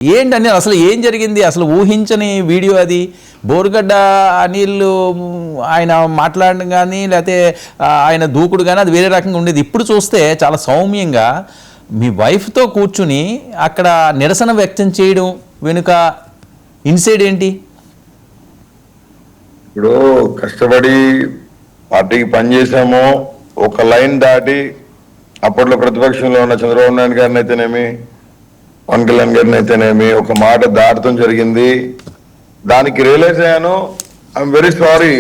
ఏంటని అసలు ఏం జరిగింది? అసలు ఊహించని వీడియో అది. బోరుగడ్డ అనిల్ ఆయన మాట్లాడడం కానీ లేకపోతే ఆయన దూకుడు కానీ అది వేరే రకంగా ఉండేది. ఇప్పుడు చూస్తే చాలా సౌమ్యంగా మీ వైఫ్తో కూర్చుని అక్కడ నిరసన వ్యక్తం చేయడం వెనుక ఇన్సైడ్ ఏంటి? ఇప్పుడు కష్టపడి పార్టీకి పనిచేసాము, ఒక లైన్ దాటి అప్పట్లో ప్రతిపక్షంలో ఉన్న చంద్రబాబు నాయుడు గారిని అయితేనేమి, పవన్ కళ్యాణ్ గారిని అయితేనేమి ఒక మాట దాటడం జరిగింది. దానికి రియలైజ్ అయ్యాను. I'm very sorry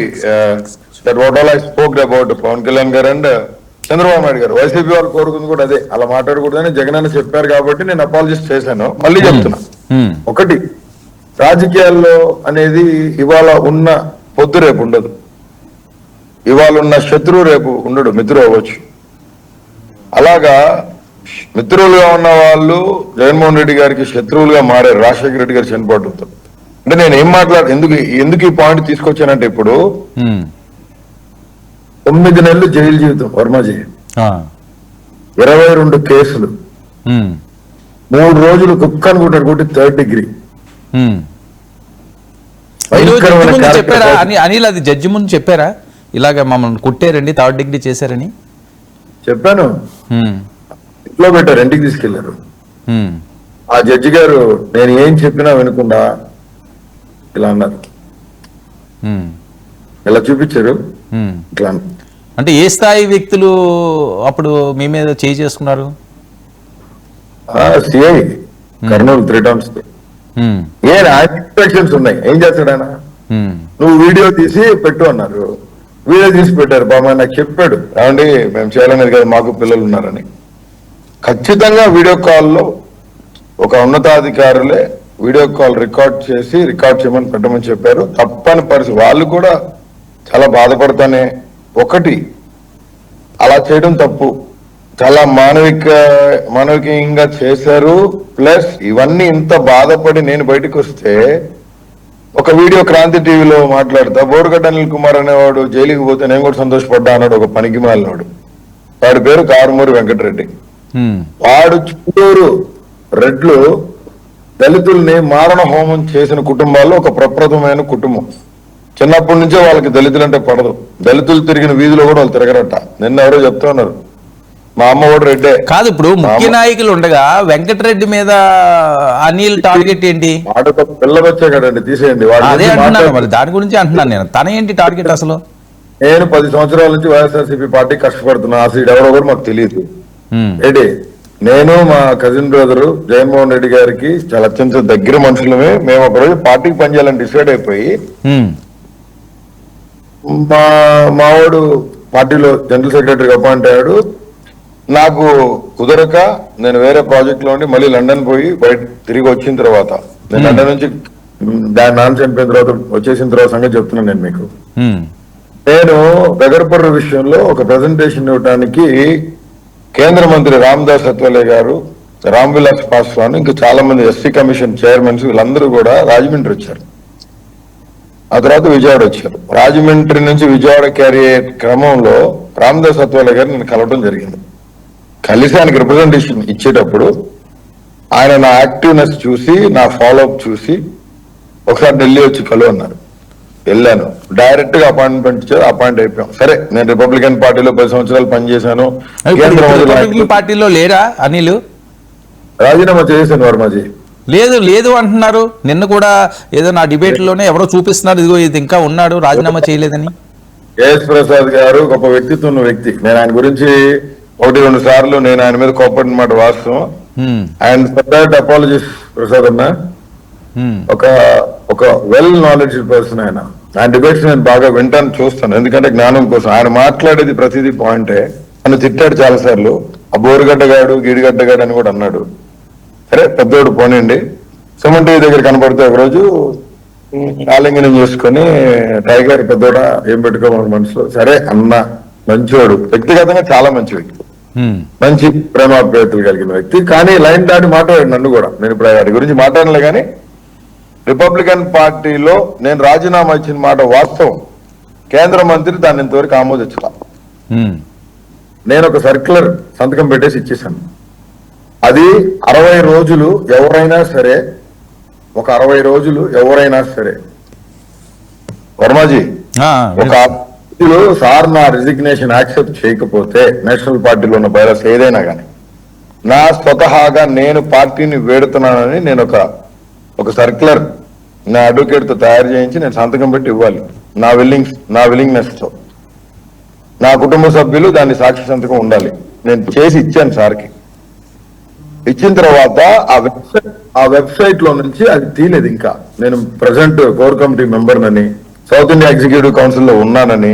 that what all I spoke about Pawan Kalyan garu and Chandrababu Naidu గారు. వైసీపీ వాళ్ళు కోరుకుంది కూడా అదే, అలా మాట్లాడకూడదని జగన్ అన్న చెప్పారు కాబట్టి నేను అపాలజిస్ట్ చేశాను. మళ్ళీ చెప్తున్నా, ఒకటి రాజకీయాల్లో అనేది ఇవాళ ఉన్న పొద్దు రేపు ఉండదు, ఇవాళ ఉన్న శత్రువు రేపు ఉండడు, మిత్రుడు అవ్వచ్చు. అలాగా మిత్రులుగా ఉన్న వాళ్ళు జగన్మోహన్ రెడ్డి గారికి శత్రువులుగా మారారు రాజశేఖర రెడ్డి గారు చనిపోవడంతో. అంటే నేను ఏం ఎందుకు ఈ పాయింట్ తీసుకొచ్చానంటే, ఇప్పుడు 9 నెలలు జైలు జీవితం వర్మజీ, 22 కేసులు, 3 రోజులు కుక్కను కొట్టి 3rd డిగ్రీ. చెప్పారా అనిల్? అది జడ్జి ముందు చెప్పారా ఇలాగ మమ్మల్ని కుట్టారండి, 3rd డిగ్రీ చేశారని? చెప్పాను. ఇంట్లో పెట్టారు, ఇంటికి తీసుకెళ్లారు. ఆ జడ్జి గారు నేను ఏం చెప్పినా వినకుండా ఇలా అన్నారు, ఇలా చూపించారు. ఇట్లా అంటే ఏ స్థాయి వ్యక్తులు అప్పుడు మీ మీద చేయి చేసుకున్నారు? CI Kurnool 3 times. ఇన్స్ట్రక్షన్స్ ఉన్నాయి, ఏం చేస్తాడు ఆయన? నువ్వు వీడియో తీసి పెట్టు అన్నారు. వీడియో తీసి పెట్టారు. బాబా నాకు చెప్పాడు, ఏమండి మేము చేయాలనేది కదా, మాకు పిల్లలు ఉన్నారని. ఖచ్చితంగా వీడియో కాల్లో ఒక ఉన్నతాధికారులే వీడియో కాల్ రికార్డ్ చేయమని పెట్టమని చెప్పారు. తప్పని పరిస్థితి. వాళ్ళు కూడా చాలా బాధపడతానే, ఒకటి అలా చేయడం తప్పు, చాలా మానవికంగా చేశారు. ప్లస్ ఇవన్నీ ఇంత బాధపడి నేను బయటకు వస్తే ఒక వీడియో క్రాంతి టీవీలో మాట్లాడుతా, బోరుగడ్డ అనిల్ కుమార్ అనేవాడు జైలుకి పోతే నేను కూడా సంతోషపడ్డా అన్నాడు ఒక పనికి మాలినోడు. వాడి పేరు కారుమూరి వెంకటరెడ్డి. వాడు చుట్టూరు రెడ్లు దళితుల్ని మారణ హోమం చేసిన కుటుంబాల్లో ఒక ప్రప్రథమైన కుటుంబం. చిన్నప్పటి నుంచే వాళ్ళకి దళితులు అంటే పడదు. దళితులు తిరిగిన వీధిలో కూడా వాళ్ళు తిరగరట. నిన్న ఎవరో చెప్తా ఉన్నారు, మా అమ్మ కూడా రెడ్డే కాదు. ఇప్పుడు ముఖ్య నాయకులు ఉండగా వెంకటరెడ్డి మీద అనిల్ టార్గెట్ ఏంటి? వాడు పిల్ల వచ్చే కదండి, తీసేయండి. అదే అంటున్నాను, మరి దాని గురించి అంటున్నాను నేను. తన ఏంటి టార్గెట్ అసలు? నేను 10 సంవత్సరాల నుంచి వైఎస్ఆర్సీపీ పార్టీ కష్టపడుతున్నా. అసలు ఎవరో కూడా మాకు తెలియదు. ఏంటి, నేను మా కజిన్ బ్రదరు జగన్మోహన్ రెడ్డి గారికి చాలా అత్యంత దగ్గర మనుషులమే. మేము ఒకరోజు పార్టీకి పనిచేయాలని డిసైడ్ అయిపోయి మావాడు పార్టీలో జనరల్ సెక్రటరీగా అపాయింట్ అయ్యాడు. నాకు కుదరక నేను వేరే ప్రాజెక్ట్ లో ఉండి మళ్ళీ లండన్ పోయి బయట తిరిగి వచ్చిన తర్వాత, నేను లండన్ నుంచి దాని నాన్న చనిపోయిన తర్వాత వచ్చేసిన తర్వాత సంగతి చెప్తున్నాను నేను మీకు. నేను బెగర్పర్రు విషయంలో ఒక ప్రెజెంటేషన్ ఇవ్వడానికి కేంద్ర మంత్రి రామదాస్ అత్వలే గారు, రామ్ విలాస్ పాస్వాన్, ఇంకా చాలా మంది ఎస్సీ కమిషన్ చైర్మన్స్ వీళ్ళందరూ కూడా రాజమండ్రి వచ్చారు. ఆ తర్వాత విజయవాడ వచ్చారు. రాజమండ్రి నుంచి విజయవాడ క్యారీ అయ్యే క్రమంలో రామదాస్ అత్వలే గారు నేను కలవడం జరిగింది. కలిసి ఆయనకి రిప్రజెంటేషన్ ఇచ్చేటప్పుడు ఆయన నా యాక్టివ్నెస్ చూసి, నా ఫాలోఅప్ చూసి ఒకసారి ఢిల్లీ వచ్చి కలువు అన్నారు. వెళ్ళాను. డైరెక్ట్ గా అపాయింట్మెంట్ ఇచ్చారు, అపాయింట్ అయిపోయాం. సరే, నేను రిపబ్లికన్ పార్టీలో 10 సంవత్సరాలు పనిచేశాను. పార్టీలో లేరా అనిల్? రాజీనామా చేశాను వర్మజీ. లేదు అంటున్నారు. నిన్న కూడా ఏదో నా డిబేట్ లోనే ఎవరో చూపిస్తున్నారు, ఇదిగో ఇది ఇంకా ఉన్నాడు, రాజీనామా చేయలేదని. కేఎస్ ప్రసాద్ గారు గొప్ప వ్యక్తిత్వం ఉన్న వ్యక్తి. నేను ఆయన గురించి 1-2 సార్లు నేను ఆయన మీద కోపడిన మాట వాస్తవం. అండ్ ఫర్ అపాలజీస్ ప్రసాద్ అన్న ఒక వెల్ నాలెడ్జ్ పర్సన్. ఆయన డిబేట్స్ నేను బాగా వింటాను, చూస్తాను. ఎందుకంటే జ్ఞానం కోసం. ఆయన మాట్లాడేది ప్రతిదీ పాయింటే. నన్ను తిట్టాడు చాలా సార్లు, ఆ బోరుగడ్డగాడు గీడిగడ్డగాడు అని కూడా అన్నాడు. సరే, పెద్దోడు పోనండి. సుమన్ టీవీ దగ్గర కనపడితే ఒకరోజు ఆలింగనం చేసుకుని, టైగర్ పెద్దోడా ఏం పెట్టుకోమని మనసులో. సరే అన్న, మంచివాడు, వ్యక్తిగతంగా చాలా మంచి వ్యక్తి, మంచి ప్రేమాప్యాయతలు కలిగిన వ్యక్తి. కానీ లైన్ దాటి మాట్లాడాడు నన్ను కూడా. నేను ఇప్పుడు వాటి గురించి మాట్లాడలే. కానీ రిపబ్లికన్ పార్టీలో నేను రాజీనామా ఇచ్చిన మాట వాస్తవం. కేంద్ర మంత్రి దాన్ని ఇంతవరకు ఆమోదించాల. నేను ఒక సర్క్యులర్ సంతకం పెట్టేసి ఇచ్చేసాను. అది 60 రోజులు ఎవరైనా సరే ఒక 60 రోజులు ఎవరైనా సరే, వర్మాజీ, ఒక సార్ నా రిజిగ్నేషన్ యాక్సెప్ట్ చేయకపోతే నేషనల్ పార్టీలో ఉన్న బైరస్ ఏదైనా కానీ నా స్వతహాగా నేను పార్టీని వేడుతున్నానని నేను ఒక సర్క్యులర్ నా అడ్వకేట్ తో తయారు చేయించి నేను సంతకం పెట్టి ఇవ్వాలి. నా విల్లింగ్నెస్ తో నా కుటుంబ సభ్యులు దాన్ని సాక్షి సంతకం ఉండాలి. నేను చేసి ఇచ్చాను సార్కి. ఇచ్చిన తర్వాత ఆ వెబ్సైట్ లో నుంచి అది తీలేదు. ఇంకా నేను ప్రెసెంట్ కోర్ కమిటీ మెంబర్ నని, సౌత్ ఇండియా ఎగ్జిక్యూటివ్ కౌన్సిల్ లో ఉన్నానని,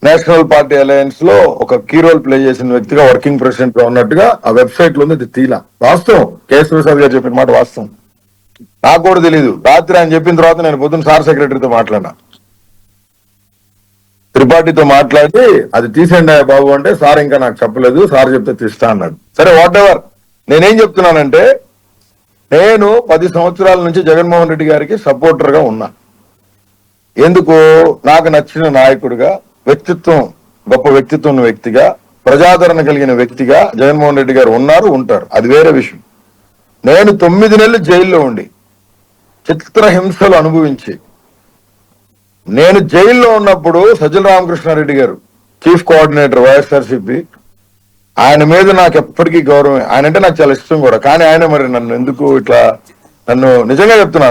నేషనల్ పార్టీ అలయన్స్ లో ఒక కీ రోల్ ప్లే చేసిన వ్యక్తిగా వర్కింగ్ ప్రెసిడెంట్ గా ఉన్నట్టుగా ఆ వెబ్సైట్ లో ఉంది. తీలా వాస్తవం. కేఎస్ ప్రసాద్ గారు చెప్పిన మాట వాస్తవం. నాకు కూడా తెలియదు. రాత్రి ఆయన చెప్పిన తర్వాత నేను పొద్దున్న సార్ సెక్రటరీతో మాట్లాడినా, త్రిపాఠితో మాట్లాడి అది తీసేయండి బాబు అంటే, సార్ ఇంకా నాకు చెప్పలేదు, సార్ చెప్తే తీస్తా అన్నాడు. సరే, వాట్ ఎవర్. నేనేం చెప్తున్నానంటే, నేను 10 సంవత్సరాల నుంచి జగన్మోహన్ రెడ్డి గారికి సపోర్టర్ గా ఉన్నా. ఎందుకు? నాకు నచ్చిన నాయకుడిగా, గొప్ప వ్యక్తిత్వం ఉన్న వ్యక్తిగా, ప్రజాదరణ కలిగిన వ్యక్తిగా జగన్మోహన్ రెడ్డి గారు ఉన్నారు, ఉంటారు. అది వేరే విషయం. నేను 9 నెలలు జైల్లో ఉండి చిత్రహింసలు అనుభవించి, నేను జైల్లో ఉన్నప్పుడు సజ్జల రామకృష్ణారెడ్డి గారు చీఫ్ కోఆర్డినేటర్ వైఎస్ఆర్సీపీ, ఆయన మీద నాకు ఎప్పటికీ గౌరవం. ఆయన అంటే నాకు చాలా ఇష్టం కూడా. కానీ ఆయన మరి నన్ను ఎందుకు ఇట్లా, నన్ను నిజంగా చెప్తున్నా,